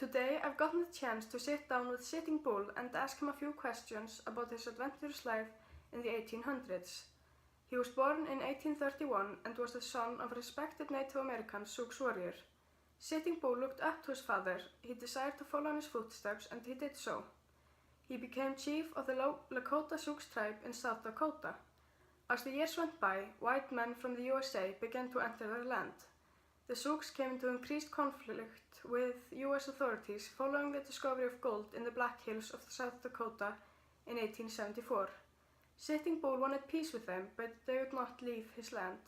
Today I've gotten the chance to sit down with Sitting Bull and ask him a few questions about his adventurous life in the 1800s. He was born in 1831 and was the son of a respected Native American Sioux warrior. Sitting Bull looked up to his father. He desired to follow in his footsteps, and he did so. He became chief of the Lakota Sioux tribe in South Dakota. As the years went by, white men from the USA began to enter their land. The Sioux came into increased conflict with US authorities following the discovery of gold in the Black Hills of South Dakota in 1874. Sitting Bull wanted peace with them, but they would not leave his land.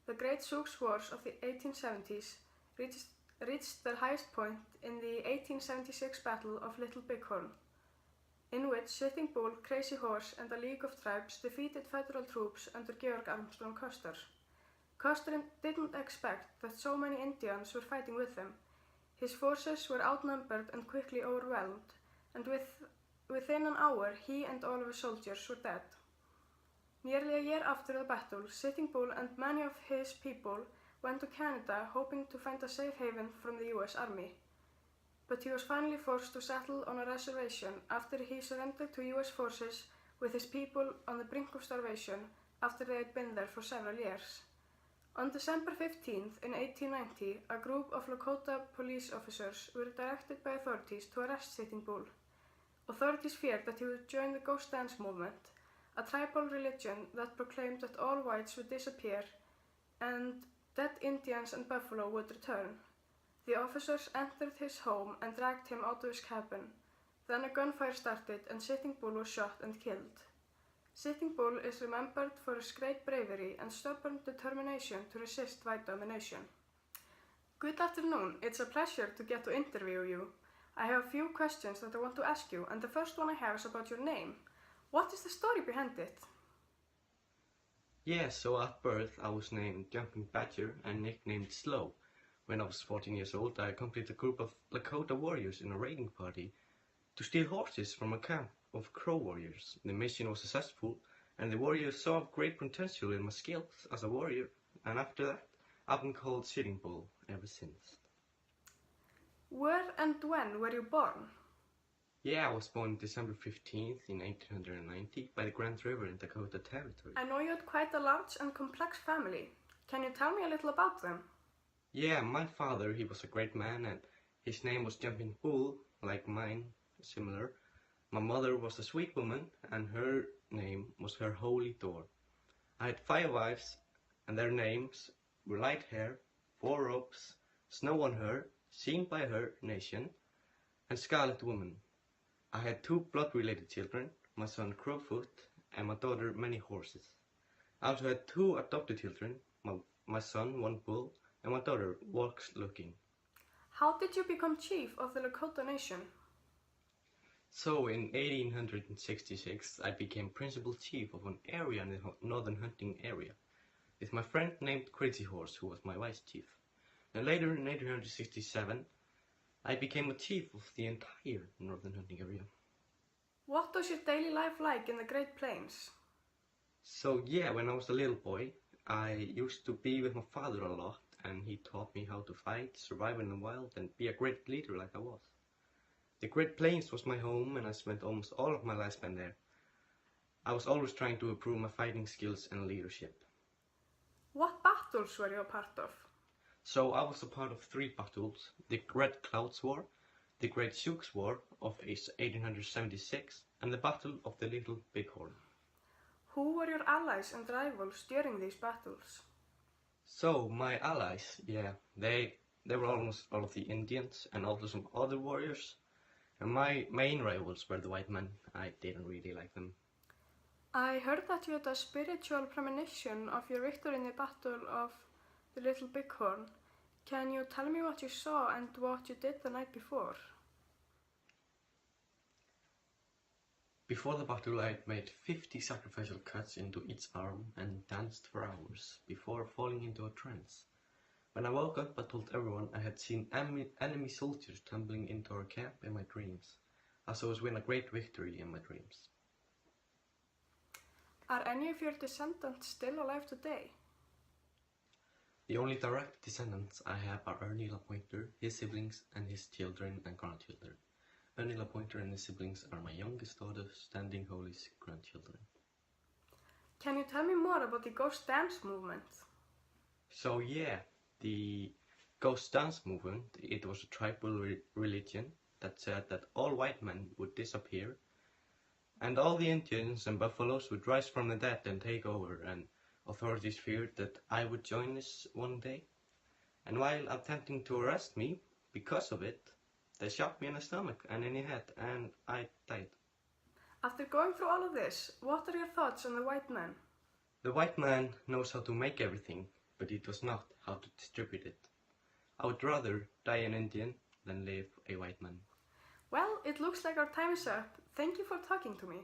The Great Sioux Wars of the 1870s reached their highest point in the 1876 Battle of Little Bighorn, in which Sitting Bull, Crazy Horse, and a league of tribes defeated federal troops under George Armstrong Custer. Custer didn't expect that so many Indians were fighting with him. His forces were outnumbered and quickly overwhelmed, and within an hour he and all of his soldiers were dead. Nearly a year after the battle, Sitting Bull and many of his people went to Canada hoping to find a safe haven from the US Army. But he was finally forced to settle on a reservation after he surrendered to US forces with his people on the brink of starvation after they had been there for several years. On December 15th in 1890, a group of Lakota police officers were directed by authorities to arrest Sitting Bull. Authorities feared that he would join the Ghost Dance movement, a tribal religion that proclaimed that all whites would disappear and dead Indians and buffalo would return. The officers entered his home and dragged him out of his cabin. Then a gunfire started and Sitting Bull was shot and killed. Sitting Bull is remembered for his great bravery and stubborn determination to resist white domination. Good afternoon, it's a pleasure to get to interview you. I have a few questions that I want to ask you, and the first one I have is about your name. What is the story behind it? Yeah, so at birth I was named Jumping Badger and nicknamed Slow. When I was 14 years old, I accompanied a group of Lakota warriors in a raiding party to steal horses from a camp of Crow warriors. The mission was successful, and the warriors saw great potential in my skills as a warrior, and after that, I've been called Sitting Bull ever since. Where and when were you born? Yeah, I was born December 15th in 1890 by the Grand River in Dakota Territory. I know you had quite a large and complex family. Can you tell me a little about them? Yeah, my father, he was a great man, and his name was Jumping Bull, like mine, similar. My mother was a sweet woman, and her name was Her Holy Door. I had 5 wives, and their names were Light Hair, Four Ropes, Snow on Her, Seen by Her Nation, and Scarlet Woman. I had 2 blood-related children, my son Crowfoot, and my daughter Many Horses. I also had 2 adopted children, my son One Bull, and my daughter Walks Looking. How did you become chief of the Lakota Nation? So in 1866 I became principal chief of an area in the northern hunting area, with my friend named Crazy Horse, who was my vice chief. And later in 1867 I became a chief of the entire northern hunting area. What was your daily life like in the Great Plains? So yeah, when I was a little boy, I used to be with my father a lot, and he taught me how to fight, survive in the wild, and be a great leader like I was. The Great Plains was my home, and I spent almost all of my lifespan there. I was always trying to improve my fighting skills and leadership. What battles were you a part of? So I was a part of 3 battles: the Red Clouds War, the Great Sioux War of 1876, and the Battle of the Little Bighorn. Who were your allies and rivals during these battles? So my allies, yeah, they were almost all of the Indians and also some other warriors. And my main rivals were the white men. I didn't really like them. I heard that you had a spiritual premonition of your victory in the Battle of the Little Bighorn. Can you tell me what you saw and what you did the night before? Before the battle I had made 50 sacrificial cuts into each arm and danced for hours before falling into a trance. When I woke up, I told everyone I had seen enemy soldiers tumbling into our camp in my dreams, as I was winning a great victory in my dreams. Are any of your descendants still alive today? The only direct descendants I have are Ernie LaPointer, his siblings, and his children and grandchildren. Ernie LaPointer and his siblings are my youngest daughter, Standing Holy's grandchildren. Can you tell me more about the ghost dance movement? So yeah, the ghost dance movement, it was a tribal religion that said that all white men would disappear and all the Indians and buffaloes would rise from the dead and take over, and authorities feared that I would join this one day. And while attempting to arrest me because of it, they shot me in the stomach and in the head, and I died. After going through all of this, what are your thoughts on the white man? The white man knows how to make everything, but he does not how to distribute it. I would rather die an Indian than live a white man. Well, it looks like our time is up. Thank you for talking to me.